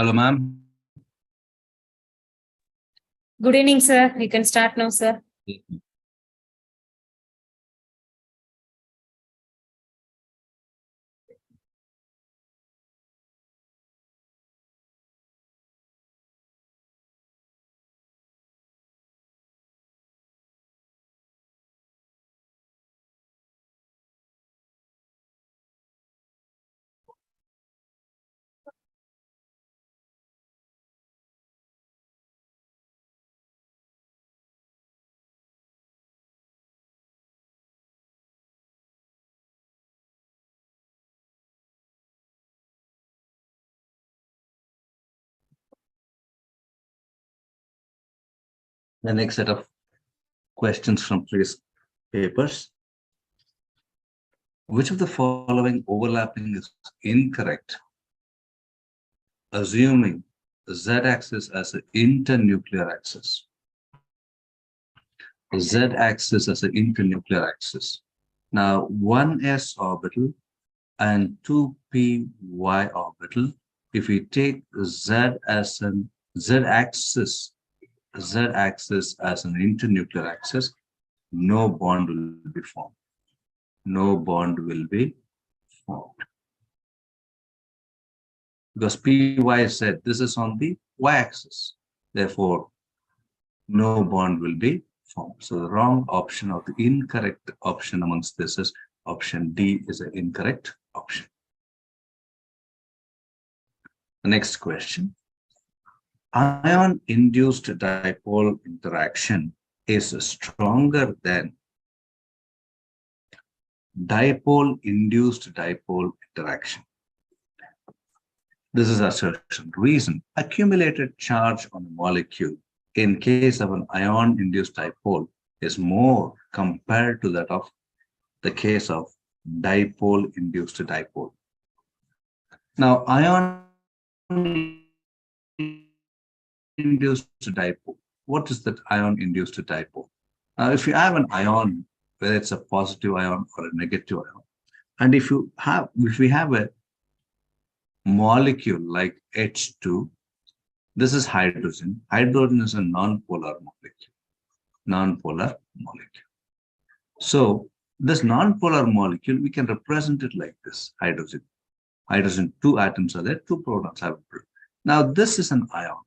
Hello, ma'am. Good evening, sir. You can start now, sir. The next set of questions from previous papers. Which of the following overlapping is incorrect? Assuming the z-axis as an internuclear axis. The z-axis as an internuclear axis. Now, 1s orbital and 2p y orbital. If we take z as an z-axis as an internuclear axis, no bond will be formed. No bond will be formed. Because py z, this is on the y-axis. Therefore, no bond will be formed. So the wrong option or the incorrect option amongst this is option D is an incorrect option. The next question. Ion-induced dipole interaction is stronger than dipole-induced dipole interaction. This is assertion. Reason: accumulated charge on a molecule in case of an ion-induced dipole is more compared to that of the case of dipole-induced dipole. Now, ion-induced dipole. What is that ion-induced dipole? Now, if you have an ion, whether it's a positive ion or a negative ion, and if we have a molecule like H2, this is hydrogen. Hydrogen is a non-polar molecule. Non-polar molecule. So this non-polar molecule, we can represent it like this: hydrogen. Hydrogen, 2 atoms are there, 2 protons have. Now this is an ion.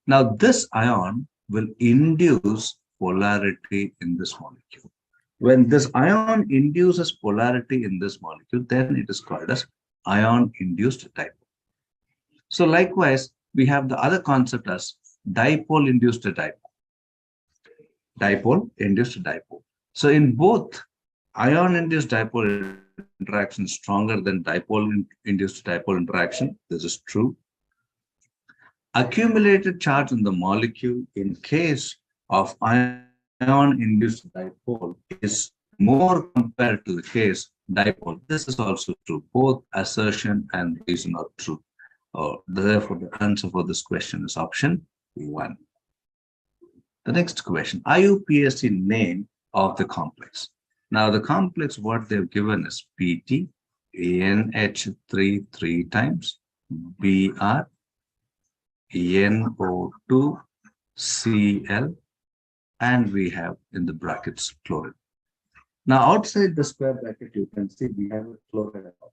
Now this ion will induce polarity in this molecule. When this ion induces polarity in this molecule, then it is called as ion-induced dipole. So likewise, we have the other concept as dipole-induced dipole. Dipole-induced dipole. So in both, ion-induced dipole interaction is stronger than dipole-induced dipole interaction. This is true. Accumulated charge on the molecule in case of ion-induced dipole is more compared to the case dipole. This is also true. Both assertion and reason are true. Therefore, the answer for this question is option 1. The next question, IUPAC name of the complex. Now, the complex, what they've given is PT, NH3 3 times, Br, NO2, Cl, and we have in the brackets chlorine. Now, outside the square bracket, you can see we have a chloride ion.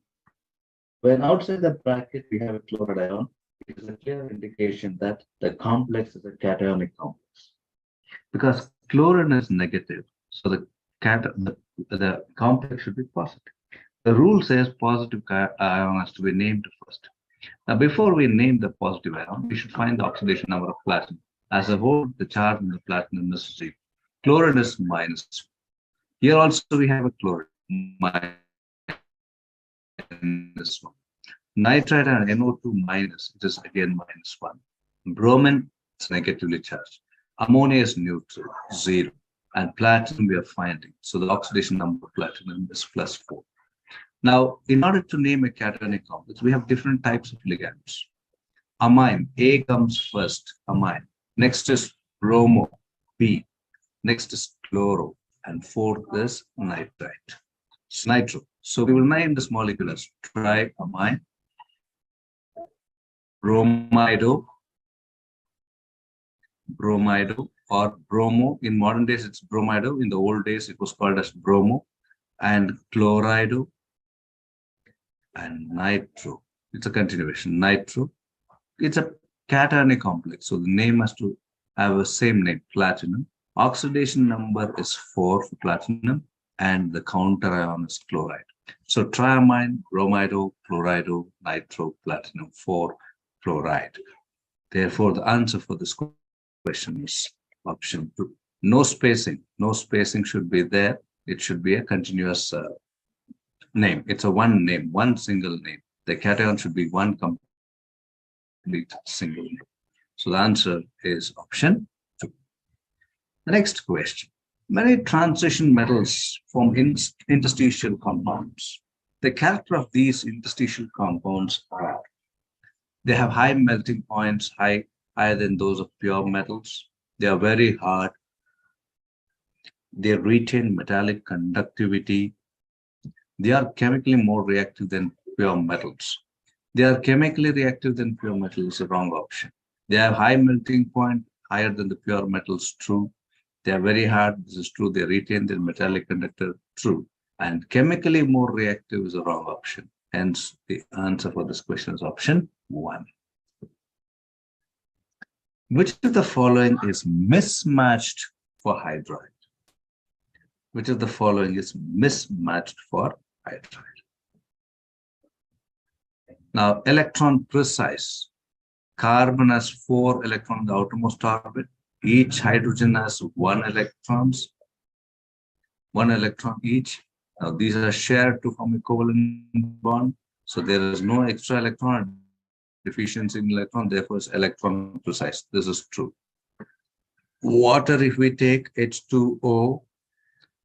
When outside the bracket, we have a chloride ion, it is a clear indication that the complex is a cationic complex. Because chlorine is negative, so the complex should be positive. The rule says positive ion has to be named first. Now, before we name the positive ion, we should find the oxidation number of platinum. As a whole, the charge in the platinum is 0. Chlorine is -1. Here also we have a chlorine, -1. Nitrite and NO2 minus, it is again -1. Bromine is negatively charged. Ammonia is neutral, 0. And platinum we are finding. So the oxidation number of platinum is +4. Now, in order to name a cationic complex, we have different types of ligands. Amine, A comes first, amine. Next is bromo, B. Next is chloro. And fourth is nitrite. It's nitro. So we will name this molecule as triamine, bromido, or bromo. In modern days, it's bromido. In the old days, it was called as bromo, and chlorido and nitro. It's a continuation. Nitro. It's a cationic complex. So the name has to have a same name, platinum. Oxidation number is 4 for platinum, and the counter ion is chloride. So triamine, bromido, chlorido, nitro, platinum, 4, chloride. Therefore, the answer for this question is option 2. No spacing. No spacing should be there. It should be a continuous name. It's a one name, one single name. The cation should be one complete single name. So the answer is option 2. The next question. Many transition metals form interstitial compounds. The character of these interstitial compounds are they have high melting points, higher than those of pure metals. They are very hard. They retain metallic conductivity. They are chemically more reactive than pure metals. They are chemically reactive than pure metals is a wrong option. They have high melting point, higher than the pure metals, true. They are very hard, this is true. They retain their metallic conductor, true. And chemically more reactive is a wrong option. Hence, the answer for this question is option 1. Which of the following is mismatched for hydride? Which of the following is mismatched for hydride? Now, electron precise. Carbon has 4 electrons in the outermost orbit. Each hydrogen has 1 electron each. Now, these are shared to form a covalent bond. So there is no extra electron deficiency in electron, therefore it's electron precise. This is true. Water, if we take H2O,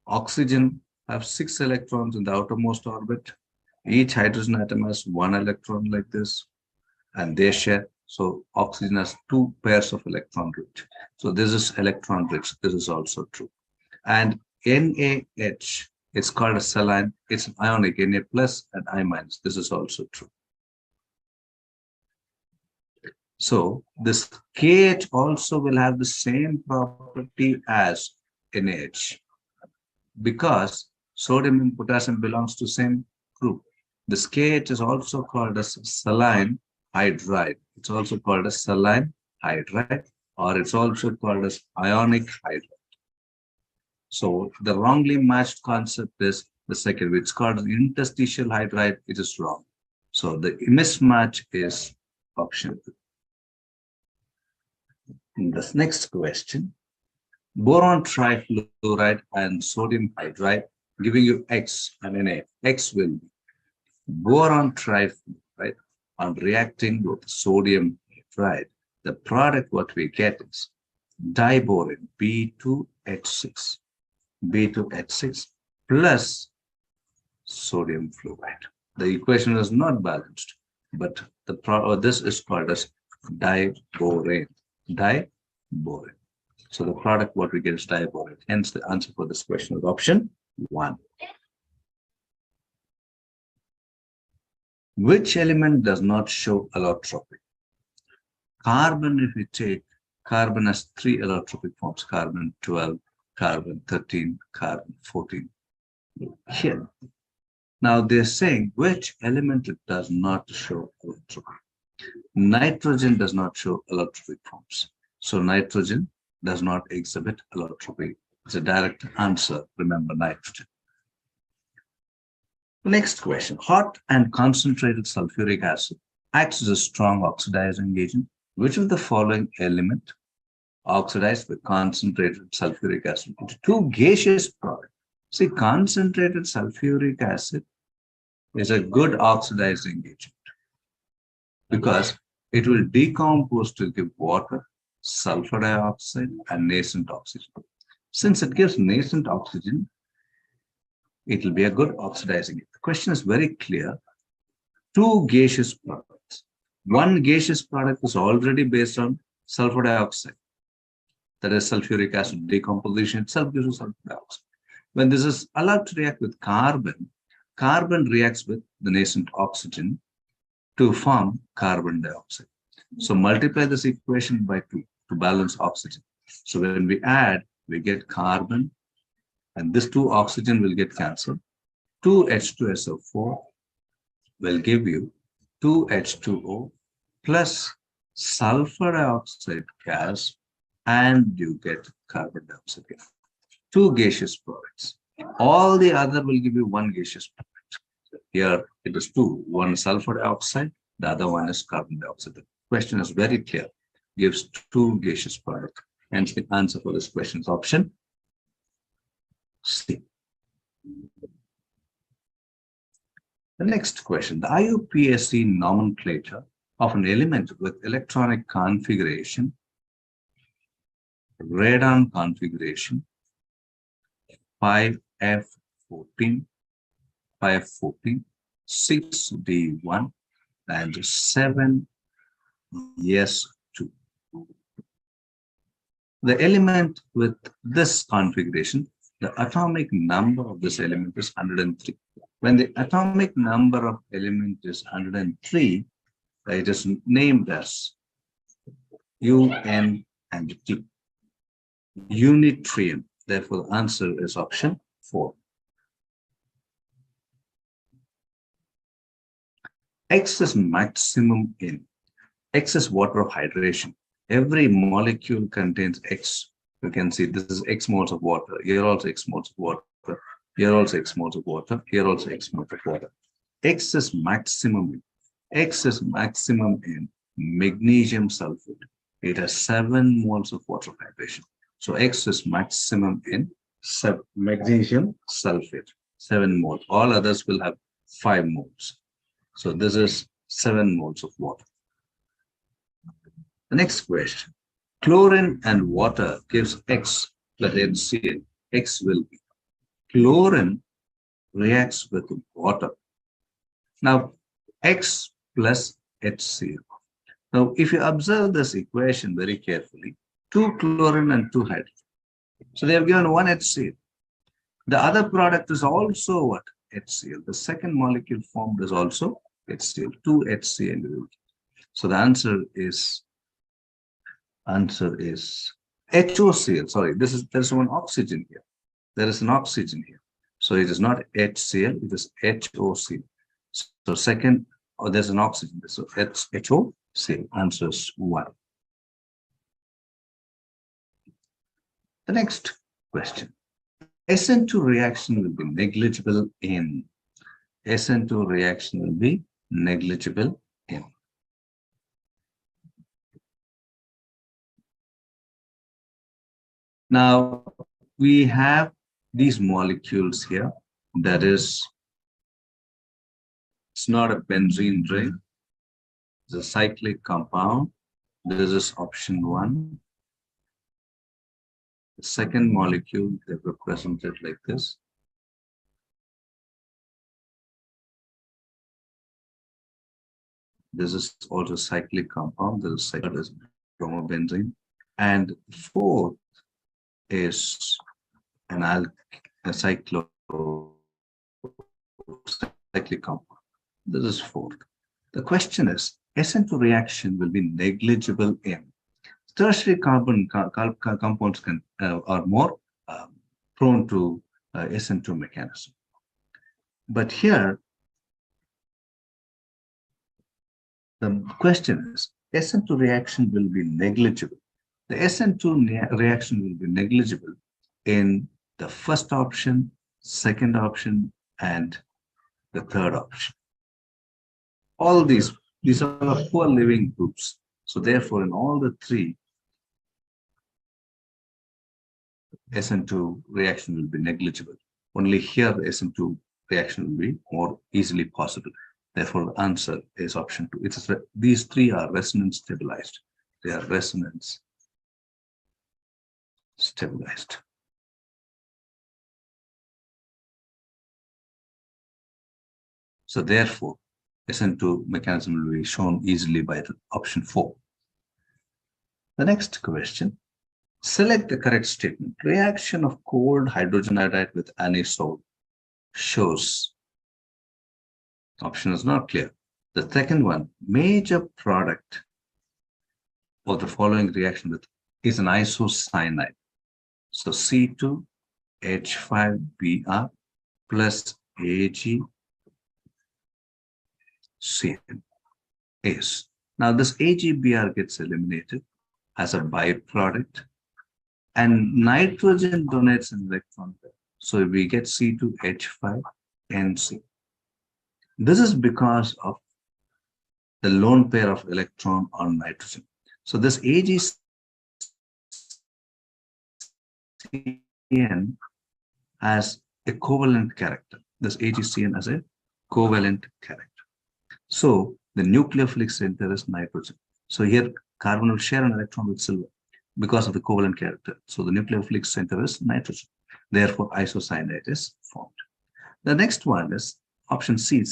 oxygen have 6 electrons in the outermost orbit. Each hydrogen atom has 1 electron like this, and they share. So oxygen has 2 pairs of electron rich. So this is electron rich. This is also true. And NaH, it's called a saline. It's an ionic, Na plus and I minus. This is also true. So this KH also will have the same property as NaH because sodium and potassium belongs to same group. This KH is also called as saline hydride. It's also called as saline hydride, or it's also called as ionic hydride. So the wrongly matched concept is the second, which is called interstitial hydride. It is wrong. So the mismatch is option 2. In this next question, boron trifluoride and sodium hydride giving you X and Na. X will be boron trifluoride on reacting with sodium hydride. The product what we get is diboron B2H6 plus sodium fluoride. The equation is not balanced, but this is called as diboron. So the product what we get is diboron. Hence the answer for this question is option 1. Which element does not show allotropy? Carbon, if we take, carbon has 3 allotropic forms, carbon 12, carbon 13, carbon 14. Here. Now they're saying which element it does not show allotropy. Nitrogen does not show allotropic forms. So nitrogen does not exhibit allotropy. It's a direct answer. Remember nitrogen. Next question. Hot and concentrated sulfuric acid acts as a strong oxidizing agent. Which of the following element oxidized with concentrated sulfuric acid into 2 gaseous products? See, concentrated sulfuric acid is a good oxidizing agent because it will decompose to give water, sulfur dioxide, and nascent oxygen. Since it gives nascent oxygen, it will be a good oxidizing agent. The question is very clear. 2 gaseous products. One gaseous product is already based on sulfur dioxide. That is sulfuric acid decomposition itself gives sulfur dioxide. When this is allowed to react with carbon, carbon reacts with the nascent oxygen to form carbon dioxide. So multiply this equation by 2 to balance oxygen. So when we add, we get carbon, and this 2 oxygen will get cancelled. 2H2SO4 will give you 2H2O plus sulfur dioxide gas, and you get carbon dioxide gas. 2 gaseous products. All the other will give you 1 gaseous product. Here it is 2, one sulfur dioxide, the other one is carbon dioxide. The question is very clear, gives 2 gaseous products. Hence the answer for this question is option C. The next question, the IUPAC nomenclature of an element with electronic configuration, radon configuration, 5F14, 5F14, 6D1, and 7S2. The element with this configuration, the atomic number of this element is 103. When the atomic number of element is 103, it is named as UN and T, unitrium. Therefore, the answer is option 4. X is maximum in. X is water of hydration. Every molecule contains X. You can see this is X moles of water. Here also X moles of water. Here also X moles of water. Here also X moles of water. X is maximum in. X is maximum in magnesium sulfate. It has 7 moles of water of hydration. So X is maximum in magnesium sulfate, 7 moles. All others will have 5 moles. So this is 7 moles of water. The next question, chlorine and water gives X plus HCl. X will be. Chlorine reacts with water. Now, X plus HCl. Now, if you observe this equation very carefully, 2 chlorine and 2 hydrogen. So they have given 1 HCl. The other product is also what? HCl. The second molecule formed is also HCl, 2 HCl. So the answer is HOCl. Sorry, there's one oxygen here. There is an oxygen here. So it is not HCl, it is HOCl. So second, there's an oxygen. So it's HOCl. Answer is 1. The next question. SN2 reaction will be negligible in. SN2 reaction will be negligible in. Now, we have these molecules here. That is, it's not a benzene ring. It's a cyclic compound. This is option 1. The second molecule, they represent it like this. This is also cyclic compound. This is bromobenzene. And fourth is a cyclic compound. This is fourth. The question is, SN2 reaction will be negligible in. Tertiary carbon compounds are more prone to SN2 mechanism. But here, the question is, SN2 reaction will be negligible. The SN2 reaction will be negligible in the first option, second option, and the third option. All these are poor living groups. So therefore, in all the 3, SN2 reaction will be negligible. Only here the SN2 reaction will be more easily possible. Therefore, the answer is option 2. These 3 are resonance stabilized. They are resonance stabilized. So therefore, SN2 mechanism will be shown easily by the option 4. The next question. Select the correct statement. Reaction of cold hydrogen iodide with anisole shows. Option is not clear. The second one, major product or the following reaction with is an isocyanide. So C2H5Br plus AgCN is. Now this AgBr gets eliminated as a byproduct, and nitrogen donates an electron pair. So we get C2H5NC. This is because of the lone pair of electron on nitrogen. So this AgCN has a covalent character. This AgCN has a covalent character. So the nucleophilic center is nitrogen. So here carbon will share an electron with silver because of the covalent character. So the nucleophilic center is nitrogen. Therefore, isocyanide is formed. The next one is option C.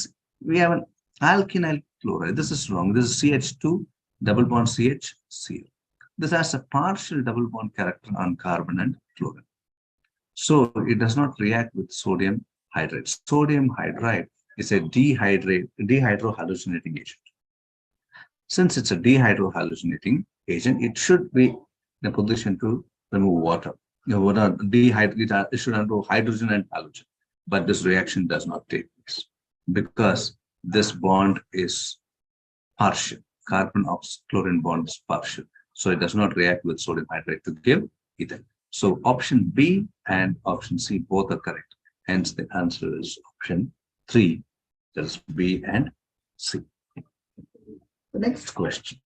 We have an alkynyl chloride. This is wrong. This is CH2 double bond CH, This has a partial double bond character on carbon and chlorine. So it does not react with sodium hydride. Sodium hydride is a dehydrohallucinating agent. Since it's a dehydrohallucinating agent, it should be in a position to remove water. It should remove hydrogen and halogen. But this reaction does not take place because this bond is partial. Carbon oxygen chlorine bond is partial. So it does not react with sodium hydride to give ether. So option B and option C both are correct. Hence the answer is option 3. That is B and C. The next question.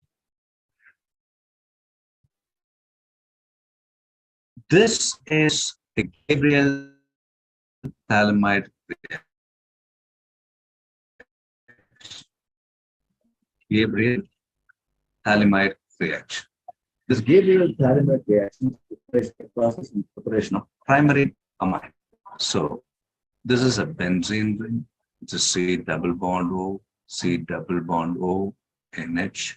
This is a Gabriel phthalimide reaction. Gabriel phthalimide reaction. This Gabriel phthalimide reaction is a process in preparation of primary amine. So this is a benzene ring. It's a C double bond O, C double bond O, NH.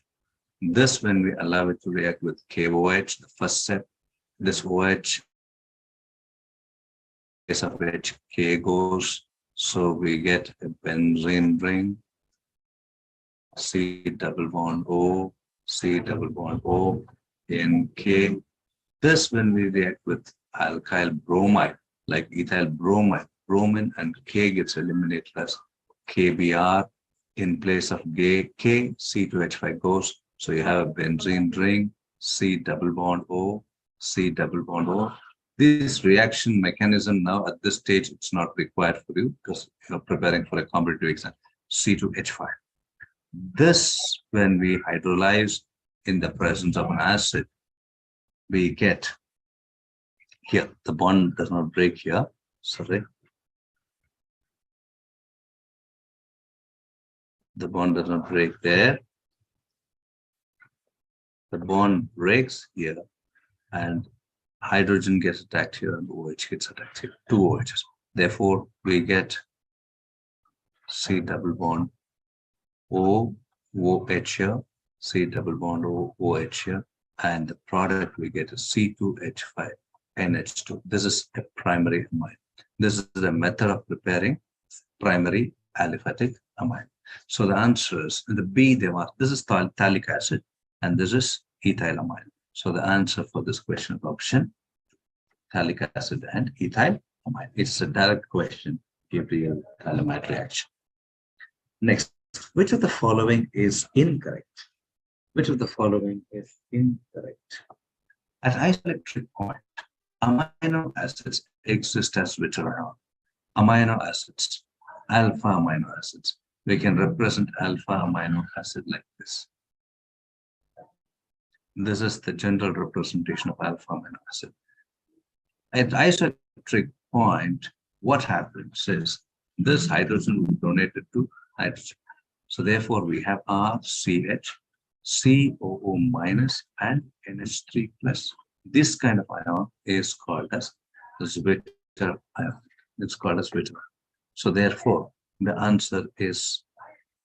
This, when we allow it to react with KOH, the first step, this OH, case of which K goes, so we get a benzene ring, C double bond O, C double bond O, NK. This, when we react with alkyl bromide, like ethyl bromide, bromine and K gets eliminated as KBr. In place of K, C2H5 goes. So you have a benzene ring, C double bond O, C double bond O. This reaction mechanism now at this stage, it's not required for you because you're preparing for a competitive exam, C2H5. This, when we hydrolyze in the presence of an acid, we get here, the bond does not break here, sorry. The bond does not break there. The bond breaks here and hydrogen gets attacked here and OH gets attacked here, two OHs. Therefore, we get C double bond O, OH here, C double bond O, OH here, and the product we get is C2H5, NH2. This is a primary amine. This is a method of preparing primary aliphatic amine. So the answer is in the B, this is phthalic acid and this is ethylamine. So the answer for this question is option phthalic acid and ethylamine. It's a direct question, Gabriel phthalimide reaction. Next, which of the following is incorrect? Which of the following is incorrect? At isoelectric point, amino acids exist as Viterone. Amino acids, alpha amino acids. We can represent alpha amino acid like this. This is the general representation of alpha amino acid. At isoelectric point, what happens is this hydrogen will be donated to hydrogen. So therefore, we have RCH, COO minus, and NH3 plus. This kind of ion is called as Zwitter ion. It's called as Zwitter. So therefore, the answer is,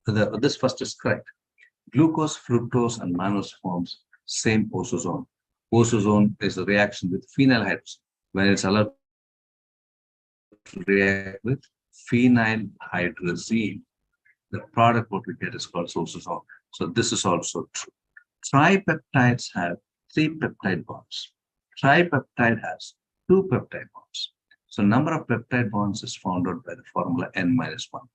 this first is correct. Glucose, fructose, and mannose forms same osozone. Osozone is a reaction with phenyl hydrogen. When it's allowed to react with phenyl hydrazine, the product what we get is called osozone. So this is also true. Tripeptides have 3 peptide bonds. Tripeptide has 2 peptide bonds. So number of peptide bonds is found out by the formula N minus 1.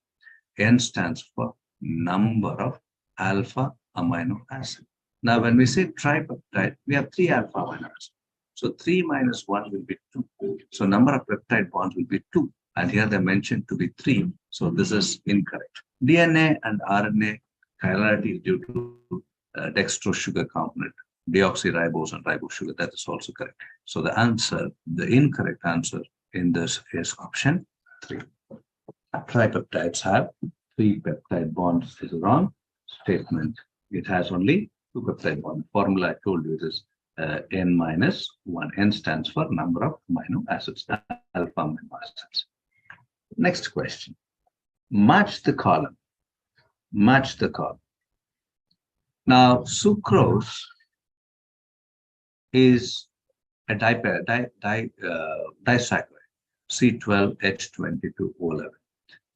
N stands for number of alpha amino acid. Now, when we say tripeptide, we have 3 alpha amino acids. So 3 minus 1 will be 2. So number of peptide bonds will be 2. And here they mentioned to be 3. So this is incorrect. DNA and RNA chirality is due to dextrose sugar component, deoxyribose and ribose sugar. That is also correct. So the answer, the incorrect answer in this is option 3. Tripeptides have 3 peptide bonds is a wrong statement. It has only 2 peptide bonds. Formula I told you it is N minus 1. N stands for number of amino acids, alpha amino acids. Next question. Match the column. Match the column. Now, sucrose is a disaccharide, C12H22O11.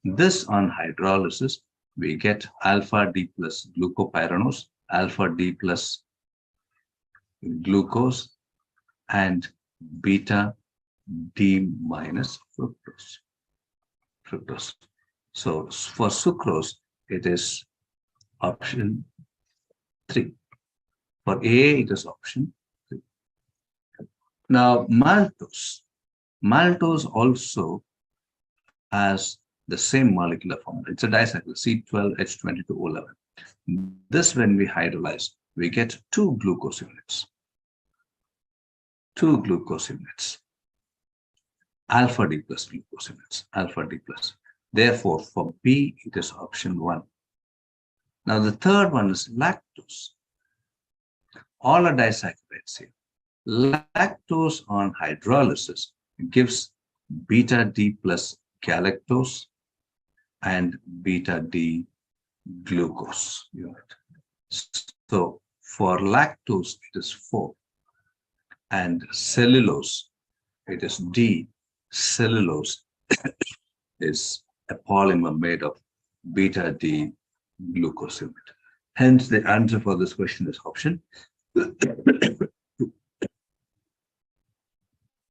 This on hydrolysis, we get alpha D plus glucopyranose, alpha D plus glucose, and beta D minus fructose. So for sucrose, it is option 3. For A, it is option 3. Now, maltose. Maltose also has the same molecular formula. It's a disaccharide, C12H22O11. This, when we hydrolyze, we get 2 glucose units. 2 glucose units. Alpha D plus glucose units. Alpha D plus. Therefore, for B, it is option 1. Now, the third one is lactose. All are disaccharides here. Lactose on hydrolysis gives beta D plus galactose and beta D glucose unit. So for lactose, it is 4. And cellulose, it is D. Cellulose is a polymer made of beta D glucose unit. Hence, the answer for this question is option 2.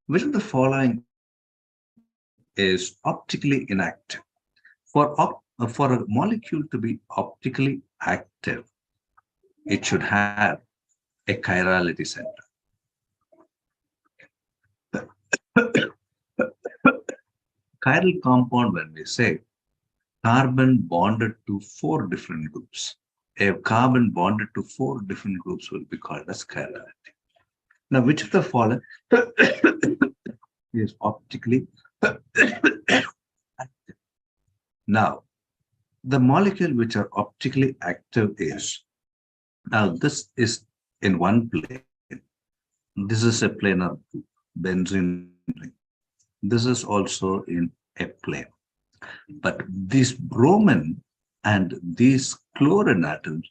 Which of the following is optically inactive? For a molecule to be optically active, it should have a chirality center. Chiral compound, when we say carbon bonded to 4 different groups, a carbon bonded to 4 different groups will be called as chirality. Now, which of the following is optically active? Now, the molecule which are optically active is, now this is in one plane. This is a planar benzene ring. This is also in a plane. But these bromine and these chlorine atoms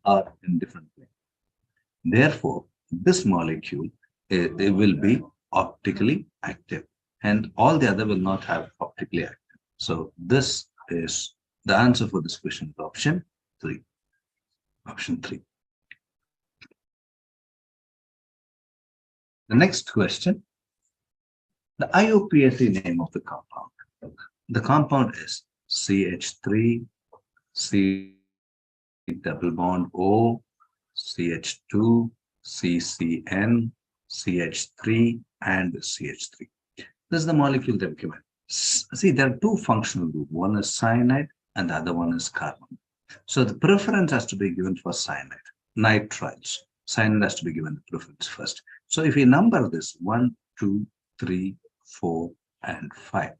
are in different planes. Therefore, this molecule it will be optically active, and all the other will not have optically active. So this is the answer for this question, option 3. Option 3. The next question, the IUPAC name of the compound. The compound is CH3, C double bond O, CH2, CCN, CH3, and CH3. This is the molecule they've given. See, there are 2 functional groups. One is cyanide and the other one is carbon. So the preference has to be given for cyanide, nitriles. Cyanide has to be given the preference first. So if we number this 1, 2, 3, 4, and 5,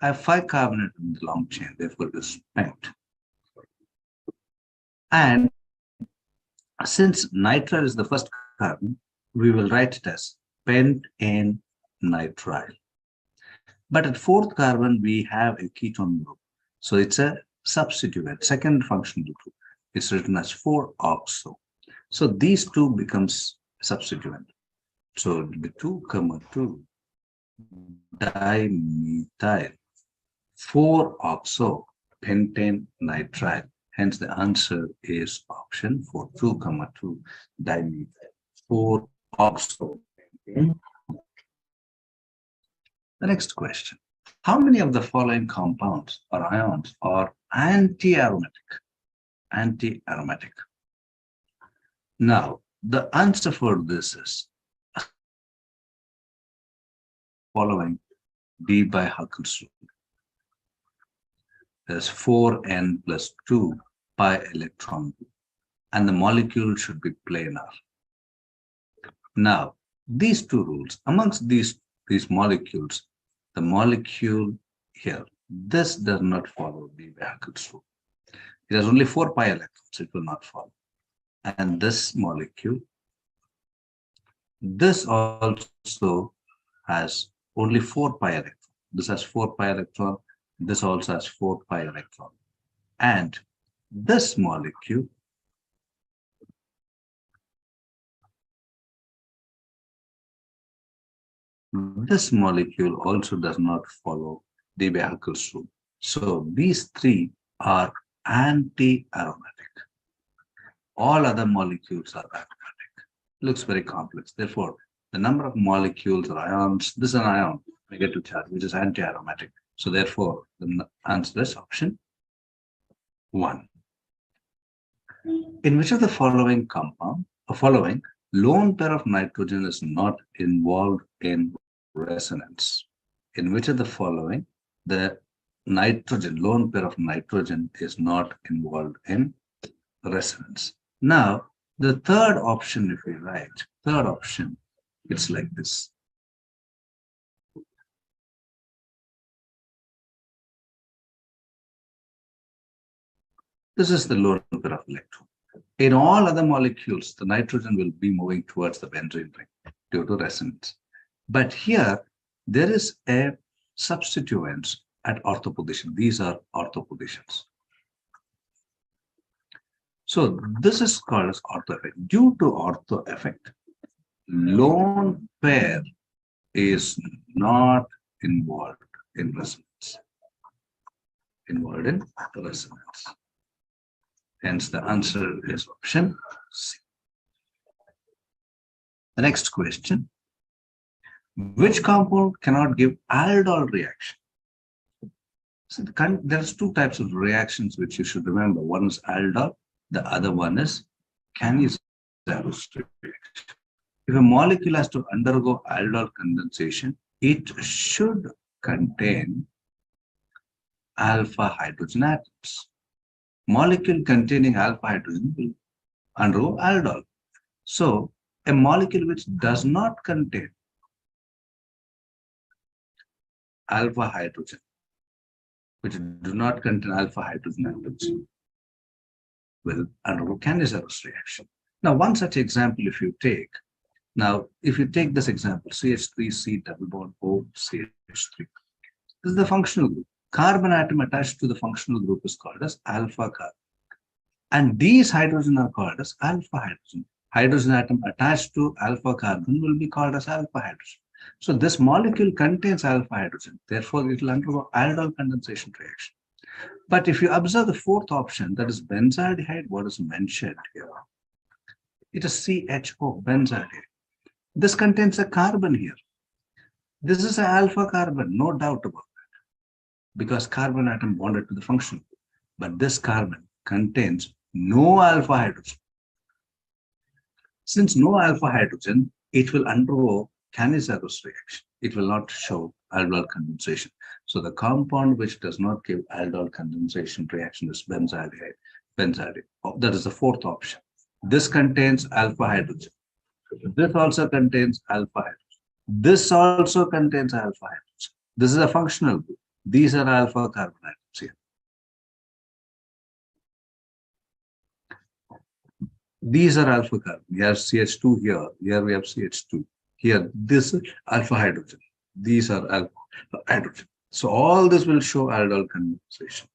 I have 5 carbon in the long chain, therefore it is spent. And since nitrile is the first carbon, we will write it as pentane nitrile. But at 4th carbon, we have a ketone group. So it's a substituent, second functional group. It's written as 4-oxo. So these 2 becomes substituent. So it will be 2, 2 dimethyl 4-oxo pentane nitrile. Hence, the answer is option 4, 2, 2, dimethyl 4 oxo. Okay. The next question. How many of the following compounds or ions are anti-aromatic? Anti-aromatic. Now, the answer for this is following D by Huckel's rule. There's 4n plus 2 pi electron, and the molecule should be planar. Now, these two rules, amongst these molecules, the molecule here, this does not follow D by Huckel's rule. It has only 4 pi electrons, it will not follow. And this molecule, this also has only 4 pi electron. This has 4 pi electron. This also has 4 pi electron. And this molecule, also does not follow D by Huckel's rule. So these three are anti-aromatic. All other molecules are aromatic. Looks very complex. Therefore, the number of molecules or ions, this is an ion, negative charge, which is anti-aromatic. So therefore, the answer is option 1. In which of the following lone pair of nitrogen is not involved in resonance? In which of the following the lone pair of nitrogen is not involved in resonance? Now, the third option, if we write, it's like this. This is the lone pair of electron. In all other molecules, the nitrogen will be moving towards the benzene ring due to resonance. But here, there is a substituents at ortho position. These are ortho positions. So this is called as ortho effect. Due to ortho effect, lone pair is not involved in resonance. Hence, the answer is option C. The next question. Which compound cannot give aldol reaction? So there's two types of reactions which you should remember. One is aldol, the other one is Cannizzaro reaction. If a molecule has to undergo aldol condensation, it should contain alpha hydrogen atoms. Molecule containing alpha hydrogen will undergo aldol. So a molecule which does not contain alpha hydrogen, which do not contain alpha hydrogen atoms, will undergo Cannizzaro reaction. Now, one such example, if you take this example, CH3C double bond O CH3. This is the functional group. Carbon atom attached to the functional group is called as alpha carbon. And these hydrogen are called as alpha hydrogen. Hydrogen atom attached to alpha carbon will be called as alpha hydrogen. So this molecule contains alpha hydrogen. Therefore, it will undergo aldol condensation reaction. But if you observe the fourth option, that is benzaldehyde, what is mentioned here? It is CHO, benzaldehyde. This contains a carbon here. This is an alpha carbon, no doubt about that, because carbon atom bonded to the functional group. But this carbon contains no alpha hydrogen. Since no alpha hydrogen, it will undergo Cannizzaro reaction. It will not show aldol condensation. So the compound which does not give aldol condensation reaction is benzaldehyde. That is the fourth option. This contains alpha hydrogen. This also contains alpha hydrogen. This also contains alpha hydrogen. This is a functional group. These are alpha carbon atoms here. These are alpha carbon. We have CH2 here. Here we have CH2. Here, this is alpha hydrogen. These are alpha hydrogen. So all this will show aldol condensation.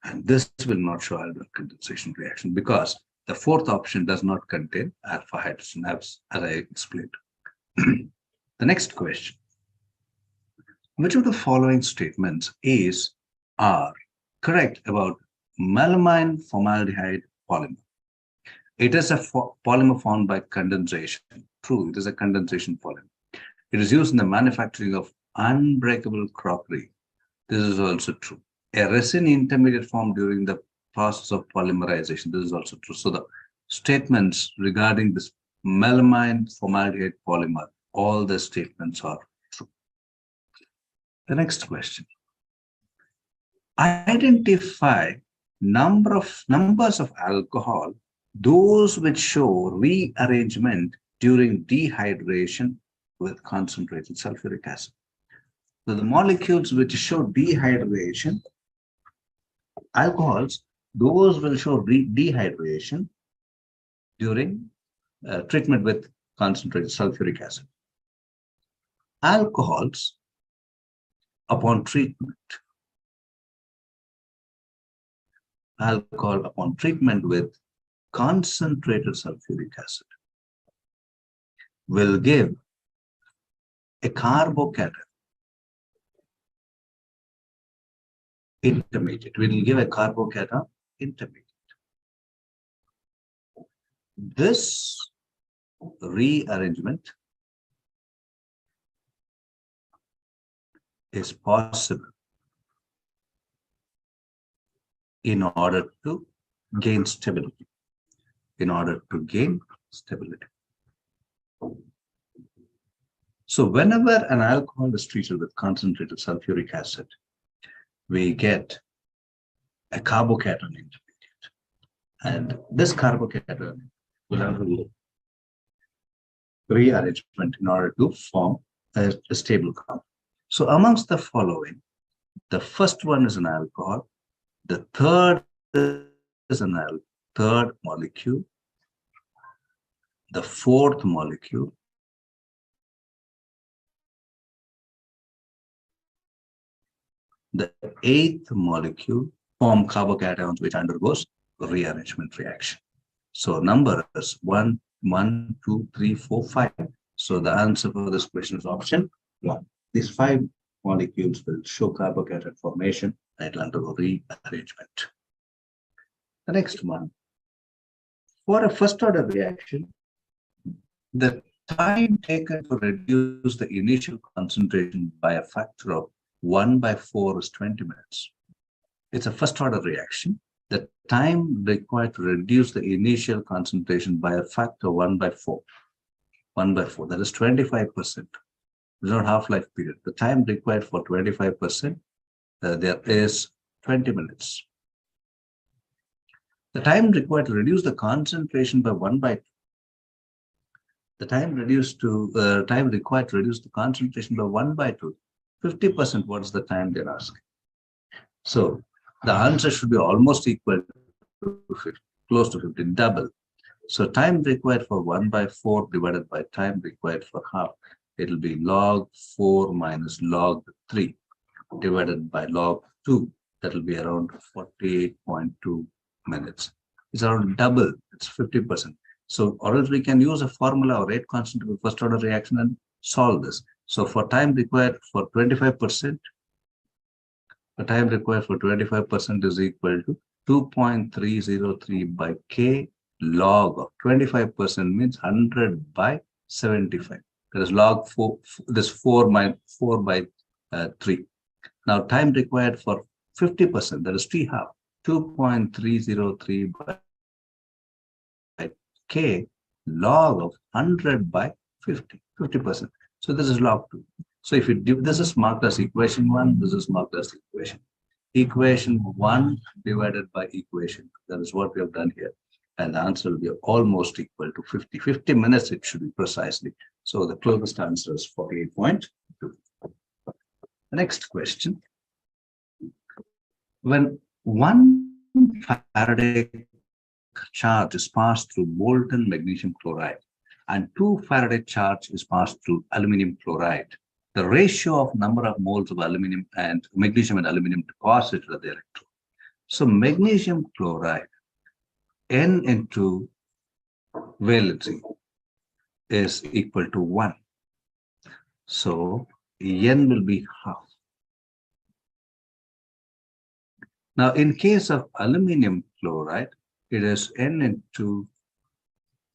And this will not show aldol condensation reaction because the fourth option does not contain alpha hydrogen, as I explained. The next question. Which of the following statements are correct about melamine formaldehyde polymer. It is a polymer formed by condensation. True, it is a condensation polymer. It is used in the manufacturing of unbreakable crockery. This is also true. A resin intermediate formed during the process of polymerization. This is also true. So the statements regarding this melamine formaldehyde polymer, all the statements are true. The next question. Identify numbers of alcohol, those which show rearrangement during dehydration with concentrated sulfuric acid. So the molecules which show dehydration, alcohols, those will show dehydration during treatment with concentrated sulfuric acid. Alcohols upon treatment. Alcohol upon treatment with concentrated sulfuric acid will give a carbocation intermediate. We will give a carbocation intermediate. This rearrangement is possible in order to gain stability. In order to gain stability. So whenever an alcohol is treated with concentrated sulfuric acid, we get a carbocation intermediate. And this carbocation will undergo rearrangement in order to form a stable compound. So amongst the following, the first one is an alcohol, the third is an third molecule, the fourth molecule, the eighth molecule form carbocations which undergoes rearrangement reaction. So number is 1, 2, 3, 4, 5. So the answer for this question is option 1. These 5 molecules will show carbocation formation and it will undergo rearrangement. The next one. For a first order reaction, the time taken to reduce the initial concentration by a factor of 1/4 is 20 minutes. It's a first order reaction. The time required to reduce the initial concentration by a factor 1/4. 1/4, that is 25%. It's not half-life period. The time required for 25%, there is 20 minutes. The time required to reduce the concentration by 1/2. The time required to reduce the concentration by 1/2. 50%, what is the time they're asking? So the answer should be almost equal to 50, close to 50, double. So time required for 1/4 divided by time required for half. It will be log 4 minus log 3 divided by log 2. That will be around 48.2 minutes. It's around double, it's 50%. So, or else we can use a formula or rate constant of first order reaction and solve this. So for time required for 25%, the time required for 25% is equal to 2.303 by K log of 25% means 100 by 75. That is log 4, this 4 by 3. Now time required for 50%, that is T half, 2.303 by K log of 100 by 50%. So this is log 2. So if you do, this is marked as equation 1, this is marked as equation. Equation 1 divided by equation 2. That is what we have done here. And the answer will be almost equal to 50. 50 minutes it should be precisely. So the closest answer is 48.2. The next question. When 1 Faraday charge is passed through molten magnesium chloride and 2 Faraday charge is passed through aluminum chloride, the ratio of number of moles of aluminum and magnesium and aluminum deposited at the electrode. So magnesium chloride, N into valency is equal to 1. So N will be half. Now, in case of aluminum chloride, it is N into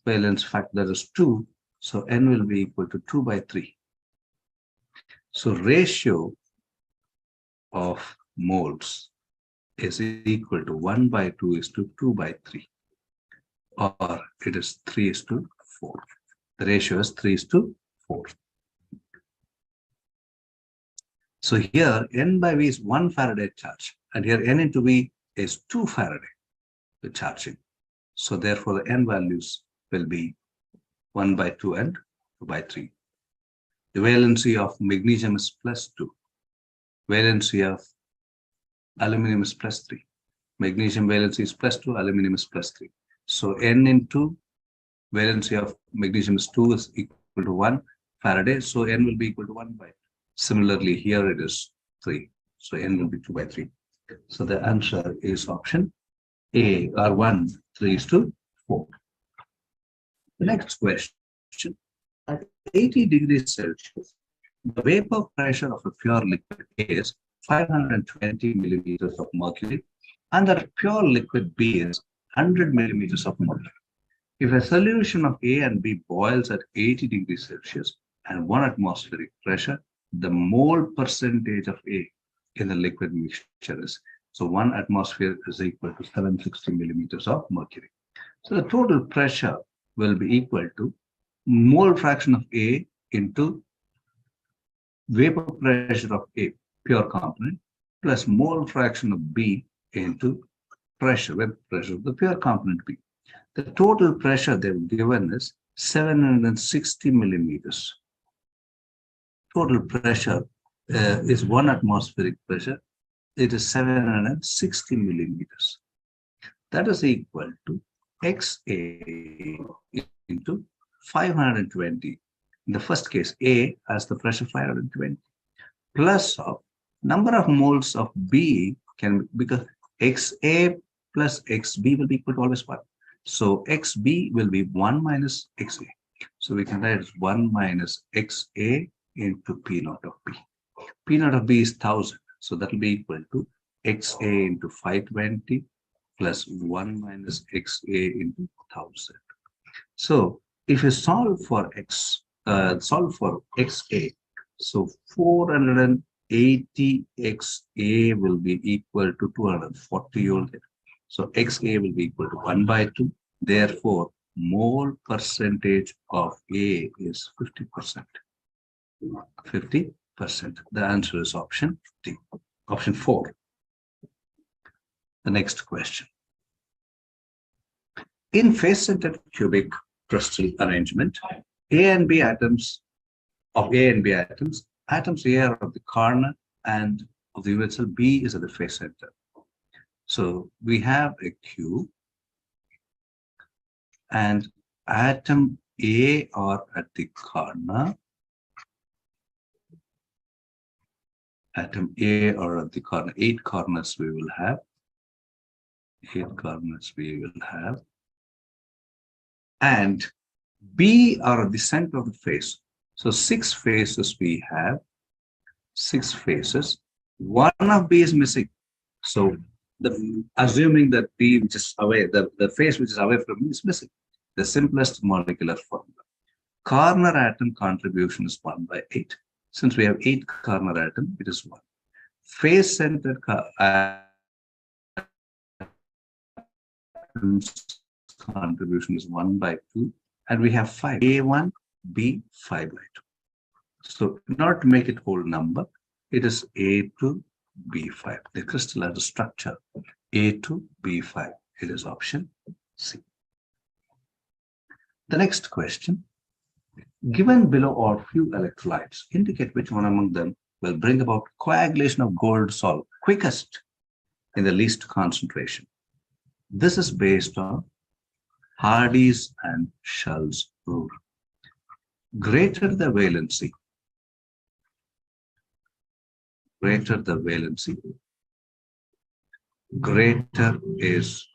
valence factor, that is 2. So N will be equal to 2 by 3. So ratio of moles is equal to 1 by 2 is to 2 by 3, or it is 3 is to 4. The ratio is 3 is to 4. So here N by V is 1 Faraday charge, and here N into V is 2 Faraday, the charging. So therefore the N values will be 1 by 2 and 2 by 3. The valency of magnesium is plus 2. Valency of aluminum is plus 3. Magnesium valency is plus 2, aluminum is plus 3. So N into valency of magnesium is 2 is equal to 1 Faraday. So N will be equal to 1 by 2. Similarly, here it is 3. So N will be 2 by 3. So the answer is option A, or 1, 3 is to 4. The next question. At 80 degrees Celsius, the vapor pressure of a pure liquid is 520 millimeters of mercury, and the pure liquid B is 100 millimeters of mercury. If a solution of A and B boils at 80 degrees Celsius and 1 atmospheric pressure, the mole percentage of A in the liquid mixture is, so 1 atmosphere is equal to 760 millimeters of mercury. So the total pressure will be equal to mole fraction of A into vapor pressure of A, pure component, plus mole fraction of B into vapor pressure of the pure component B. The total pressure they've given is 760 millimeters. Total pressure is 1 atmospheric pressure. It is 760 millimeters. That is equal to XA into 520. In the first case, A has the pressure 520 plus of number of moles of B can, because XA plus XB will be equal to always 1. So XB will be 1 minus XA. So we can write 1 minus XA into P naught of B. P naught of B is 1000. So that will be equal to XA into 520 plus 1 minus XA into 1000. So if you solve for XA, so 480 XA will be equal to 240 you'll get. So XA will be equal to 1 by 2. Therefore, mole percentage of A is 50%. 50%. The answer is option D. Option 4. The next question. In face-centered cubic crystal arrangement, A and B atoms, atoms A are of the corner and of the unit cell, B is at the face center. So we have a cube and atom A are at the corner. Atom A are at the corner. 8 corners we will have. 8 corners we will have. And B are at the center of the face. So 6 faces we have. 6 faces. One of B is missing. So assuming that B which is away, the face which is away from B is missing. The simplest molecular formula. Corner atom contribution is 1 by 8. Since we have 8 corner atom, it is 1. Face-centered contribution is 1 by 2. And we have 5. A1, B, 5 by 2. So in order to make it whole number, it is A2, B5. The crystal has a structure A2, B5. It is option C. The next question. Given below are few electrolytes, indicate which one among them will bring about coagulation of gold salt quickest in the least concentration. This is based on Hardy's and Schell's rule. Greater the valency, greater is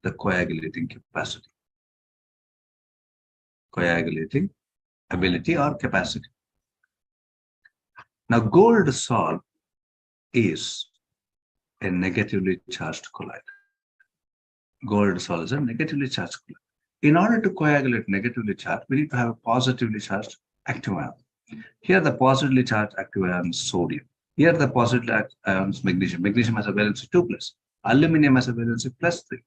the coagulating capacity. Coagulating ability or capacity. Now, gold salt is a negatively charged colloid. Gold solid is a negatively charged colloid. In order to coagulate negatively charged, we need to have a positively charged active ion. Here, the positively charged active ion is sodium. Here, the positively ion is magnesium. Magnesium has a valency 2 plus. Aluminum has a valency plus 3.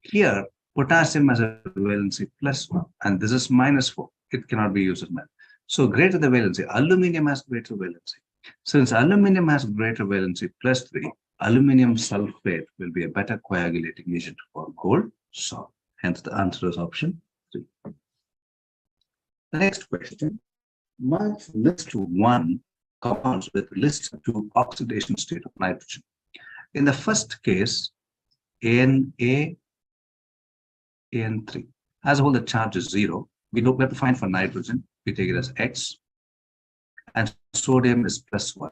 Here, potassium has a valency plus 1, and this is minus 4. It cannot be used as math. So, greater the valency, aluminum has greater valency. Since aluminum has greater valency plus 3, aluminum sulfate will be a better coagulating agent for gold salt. Hence, the answer is option 3. The next question. List 1 compounds with list 2 oxidation state of nitrogen. In the first case, Na, An3. As a whole, the charge is 0. We have to find for nitrogen. We take it as X. And sodium is plus 1.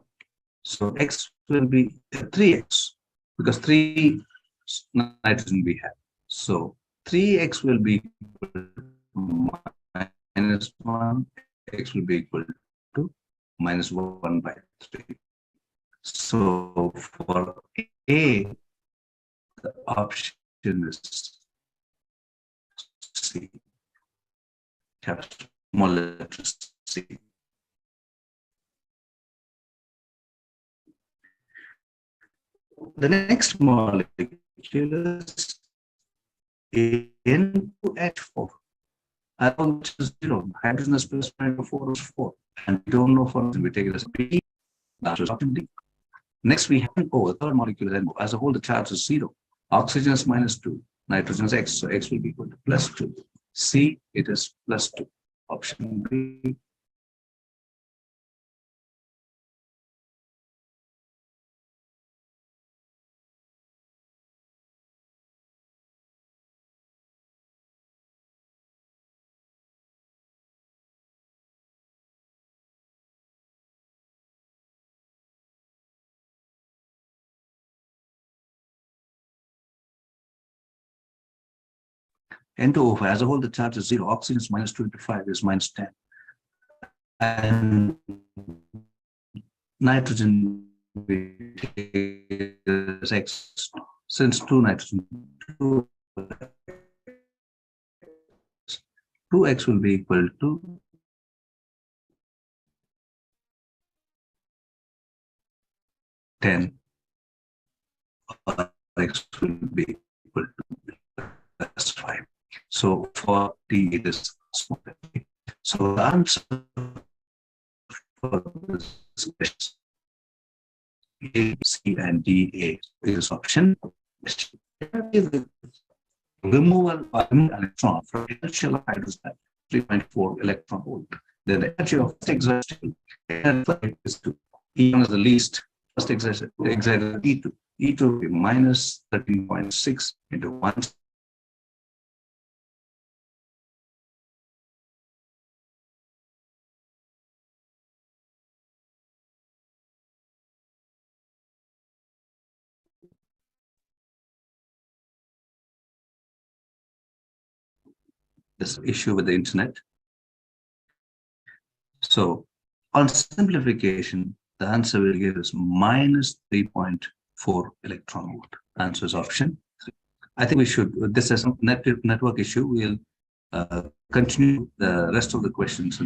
So X will be 3X because 3 nitrogen we have. So 3X will be equal to minus 1. X will be equal to minus 1 by 3. So for A, the option is C. Small letter C. The next molecule is N2H4. Which is 0. Hydrogen is plus 4 is 4. And we don't know for we take it as B. That is option D. Next, we have O, the third molecule is N. As a whole, the charge is 0. Oxygen is minus 2. Nitrogen is X. So X will be equal to plus 2. C, it is plus 2. Option B. N2O5, as a whole, the charge is 0. Oxygen is minus 25, is minus 10. And nitrogen is X. Since 2 nitrogen, 2X will be equal to 10. Or X will be equal to plus 5. So for D, it is small. So the answer for this question A, C, and D, A is option. Removal of an electron from inertial hydrogen 3.4 electron volt. Then the energy of first excitation is 2. E1 is the least. First excited E2. E2 will be minus 13.6 into 1. This issue with the internet. So on simplification, the answer will give us minus 3.4 electron volt. Answer is option 3. I think we should, this is a network issue. We'll continue the rest of the questions